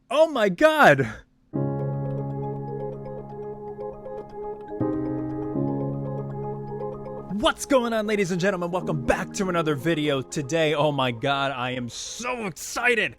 Oh my god! What's going on, ladies and gentlemen? Welcome back to another video. Today, oh my god, I am so excited!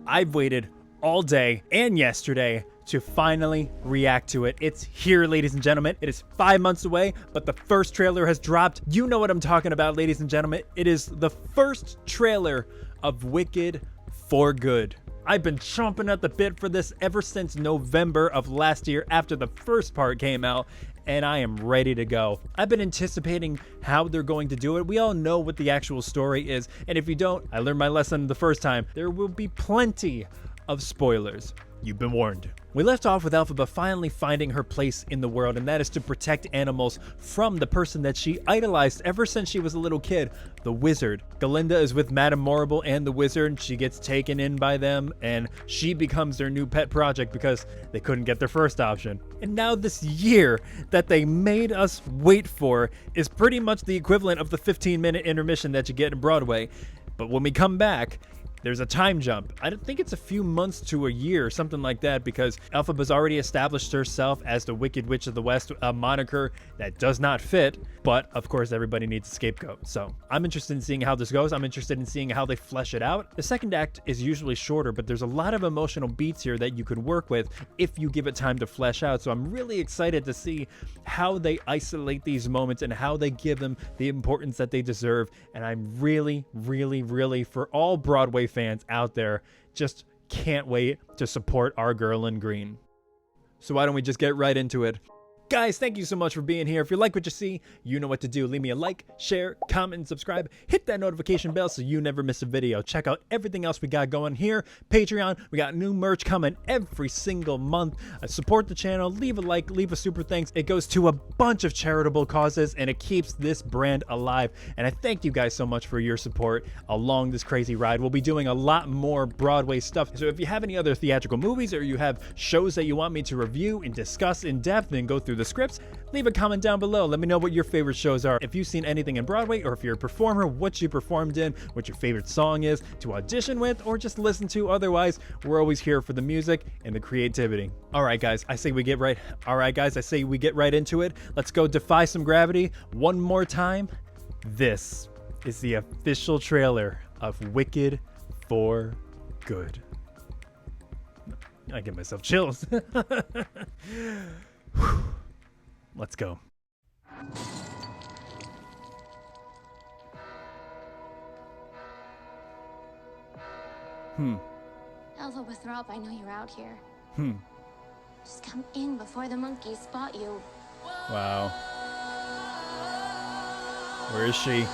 I've waited all day and yesterday to finally react to it. It's here, ladies and gentlemen. It is 5 months away, but the first trailer has dropped. You know what I'm talking about, ladies and gentlemen. It is the first trailer of Wicked for Good. I've been chomping at the bit for this ever since November of last year after the first part came out, and I am ready to go. I've been anticipating how they're going to do it. We all know what the actual story is, and if you don't, I learned my lesson the first time. There will be plenty of spoilers. You've been warned. We left off with Elphaba finally finding her place in the world, and that is to protect animals from the person that she idolized ever since she was a little kid, the wizard. Galinda is with Madame Morrible and the wizard. She gets taken in by them, and she becomes their new pet project because they couldn't get their first option. And now this year that they made us wait for is pretty much the equivalent of the 15-minute intermission that you get in Broadway. But when we come back, there's a time jump. I don't think it's a few months to a year, something like that, because Elphaba's already established herself as the Wicked Witch of the West, a moniker that does not fit, but of course everybody needs a scapegoat. So I'm interested in seeing how this goes. I'm interested in seeing how they flesh it out. The second act is usually shorter, but there's a lot of emotional beats here that you could work with if you give it time to flesh out. So I'm really excited to see how they isolate these moments and how they give them the importance that they deserve. And I'm really, for all Broadway fans out there, just can't wait to support our girl in green. So why don't we just get right into it? Guys, thank you so much for being here. If you like what you see, you know what to do. Leave me a like, share, comment, and subscribe. Hit that notification bell so you never miss a video. Check out everything else we got going here. Patreon, we got new merch coming every single month. Support the channel, leave a like, leave a super thanks. It goes to a bunch of charitable causes, and it keeps this brand alive. And I thank you guys so much for your support along this crazy ride. We'll be doing a lot more Broadway stuff. So if you have any other theatrical movies or you have shows that you want me to review and discuss in depth and go through the scripts, leave a comment down below. Let me know what your favorite shows are. If you've seen anything in Broadway, or if you're a performer, what you performed in, what your favorite song is to audition with or just listen to. Otherwise, we're always here for the music and the creativity. All right, guys, I say we get right into it. Let's go defy some gravity one more time. This is the official trailer of Wicked for Good. I give myself chills. Let's go. Elpha Throp, I know you're out here. Hmm. Just come in before the monkeys spot you. Wow. Where is she?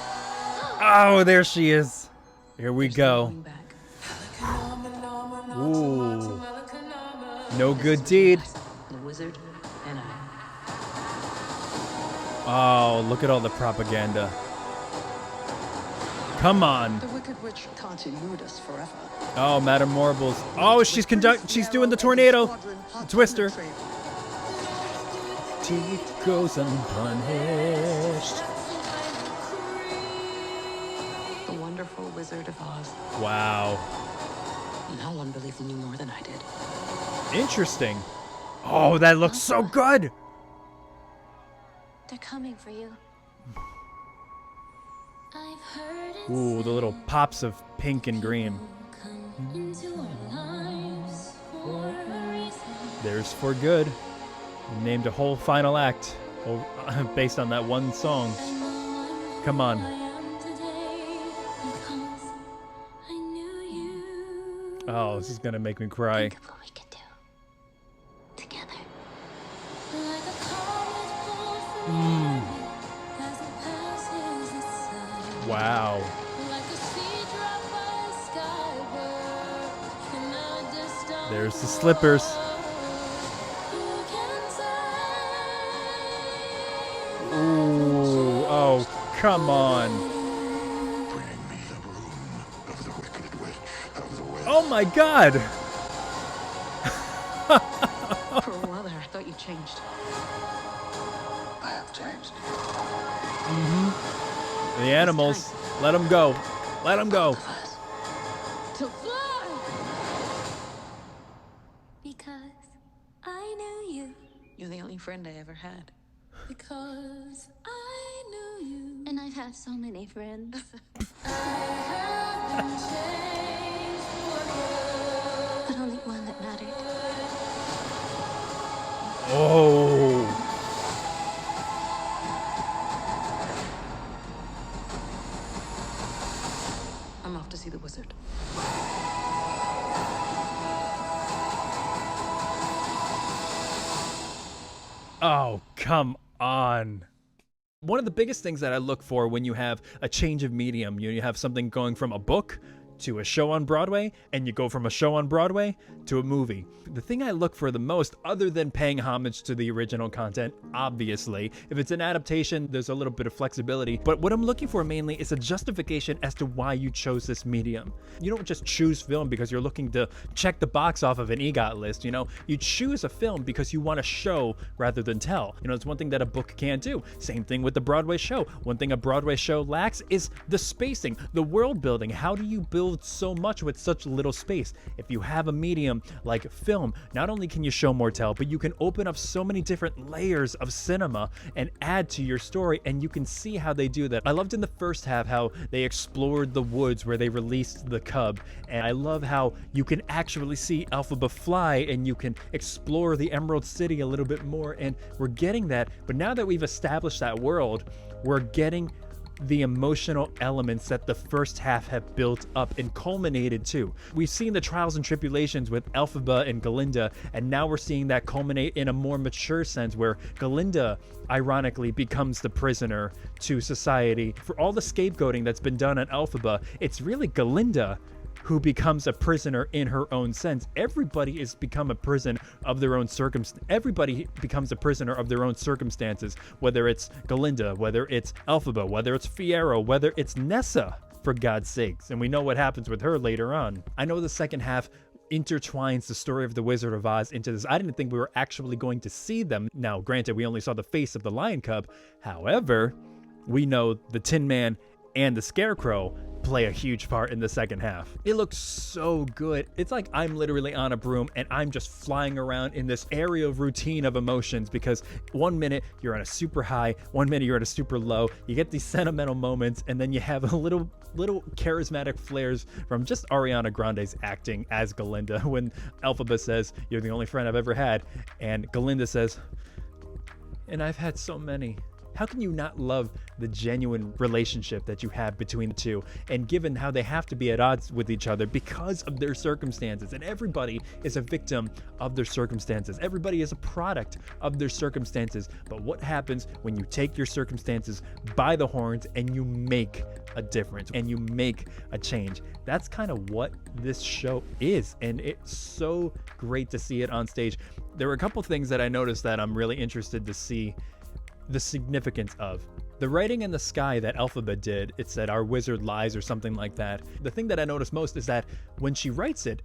Oh, there she is. Here we go. Ooh. No good deed. The wizard and I. Oh, look at all the propaganda. Come on. The Wicked Witch can't elude us forever. Oh, Madame Morrible's. Oh, she's doing the tornado. Twister. Teeth goes unpunished. The wonderful Wizard of Oz. Wow. No one believed in you more than I did. Interesting. Oh, that looks so good. They're coming for you. I've heard it Ooh, the little pops of pink and green. come into our lives for a reason. There's For Good. Named a whole final act based on that one song. I know I'm Come on. who I am today because I knew you. Oh, this is gonna make me cry. Think of what we could do together. Like a comet pulled from heaven as it passes the sun. Wow. Like a seed dropped by a skybird in a distant There's the slippers. Who can say? Ooh, oh, come on. Bring me the broom of the Wicked Witch of the West. Oh my god. For a while there, I thought you changed. I have changed. The animals. Let them go. Let them go. To fly! I knew you You're the only friend I ever had. because I knew you. And I've had so many friends. But only one that mattered. Oh. I'm off to see the wizard. Oh, come on. One of the biggest things that I look for when you have a change of medium, you have something going from a book to a show on Broadway, and you go from a show on Broadway to a movie. The thing I look for the most, other than paying homage to the original content, obviously, if it's an adaptation, there's a little bit of flexibility, but what I'm looking for mainly is a justification as to why you chose this medium. You don't just choose film because you're looking to check the box off of an EGOT list, you know? You choose a film because you want to show rather than tell. You know, it's one thing that a book can't do. Same thing with the Broadway show. One thing a Broadway show lacks is the spacing, the world building. How do you build so much with such little space? If you have a medium like film, not only can you show more tell, but you can open up so many different layers of cinema and add to your story, and you can see how they do that. I loved in the first half how they explored the woods where they released the cub, and I love how you can actually see Elphaba fly and you can explore the Emerald City a little bit more, and we're getting that. But now that we've established that world, we're getting the emotional elements that the first half have built up and culminated to. We've seen the trials and tribulations with Elphaba and Galinda, and now we're seeing that culminate in a more mature sense where Galinda ironically becomes the prisoner to society. For all the scapegoating that's been done on Elphaba, it's really Galinda who becomes a prisoner in her own sense. Everybody is become a prison of their own Everybody becomes a prisoner of their own circumstances, whether it's Galinda, whether it's Elphaba, whether it's Fiyero, whether it's Nessa, for God's sakes. And we know what happens with her later on. I know the second half intertwines the story of the Wizard of Oz into this. I didn't think we were actually going to see them. Now, granted, we only saw the face of the Lion Cub. However, we know the Tin Man and the Scarecrow play a huge part in the second half. It looks so good. It's like I'm literally on a broom and I'm just flying around in this aerial routine of emotions, because one minute you're on a super high, one minute you're at a super low. You get these sentimental moments, and then you have a little charismatic flares from just Ariana Grande's acting as Galinda when Elphaba says, "You're the only friend I've ever had," and Galinda says, "And I've had so many." How can you not love the genuine relationship that you have between the two? And given how they have to be at odds with each other because of their circumstances, and everybody is a victim of their circumstances. Everybody is a product of their circumstances. But what happens when you take your circumstances by the horns and you make a difference and you make a change? That's kind of what this show is, and it's so great to see it on stage. There were a couple things that I noticed that I'm really interested to see the significance of. The writing in the sky that Elphaba did, it said "Our wizard lies" or something like that. The thing that I noticed most is that when she writes it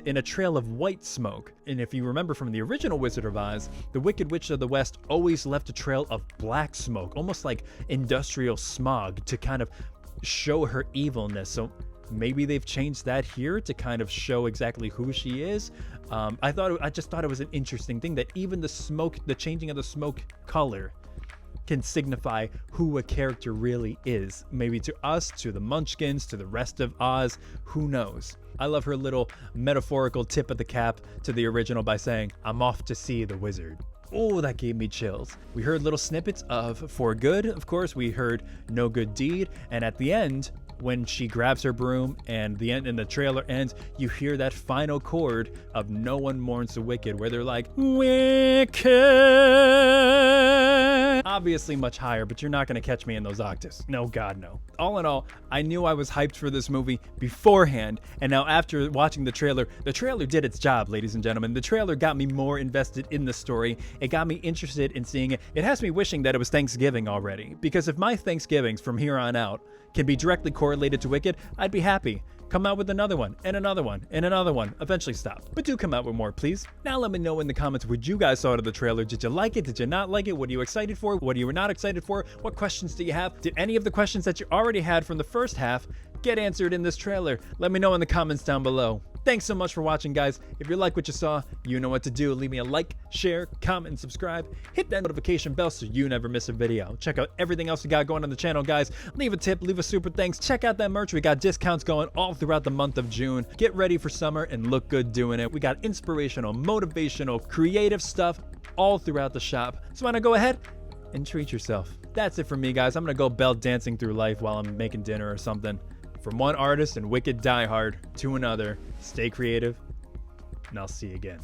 in a trail of white smoke. And if you remember from the original Wizard of Oz, the Wicked Witch of the West always left a trail of black smoke, almost like industrial smog, to kind of show her evilness. So maybe they've changed that here to kind of show exactly who she is. I just thought it was an interesting thing that even the changing of the smoke color can signify who a character really is. Maybe to us, to the Munchkins, to the rest of Oz, who knows? I love her little metaphorical tip of the cap to the original by saying, "I'm off to see the wizard." Oh, that gave me chills. We heard little snippets of "For Good," of course. We heard "No Good Deed," and at the end, when she grabs her broom and the trailer ends, you hear that final chord of "No One Mourns the Wicked," where they're like, "Wicked." Obviously much higher, but you're not going to catch me in those octaves. No, God, no. All in all, I knew I was hyped for this movie beforehand, and now after watching the trailer did its job, ladies and gentlemen. The trailer got me more invested in the story. It got me interested in seeing it. It has me wishing that it was Thanksgiving already, because if my Thanksgivings from here on out can be directly correlated to Wicked, I'd be happy. Come out with another one, and another one, and another one. Eventually stop. But do come out with more, please. Now let me know in the comments what you guys thought of the trailer. Did you like it? Did you not like it? What are you excited for? What are you not excited for? What questions do you have? Did any of the questions that you already had from the first half get answered in this trailer? Let me know in the comments down below. Thanks so much for watching, guys. If you like what you saw, you know what to do. Leave me a like, share, comment, and subscribe. Hit that notification bell so you never miss a video. Check out everything else we got going on the channel, guys. Leave a tip, leave a super thanks. Check out that merch. We got discounts going all throughout the month of June. Get ready for summer and look good doing it. We got inspirational, motivational, creative stuff all throughout the shop. So why not go ahead and treat yourself. That's it for me, guys. I'm gonna go belt dancing through life while I'm making dinner or something. From one artist and wicked diehard to another, stay creative, and I'll see you again.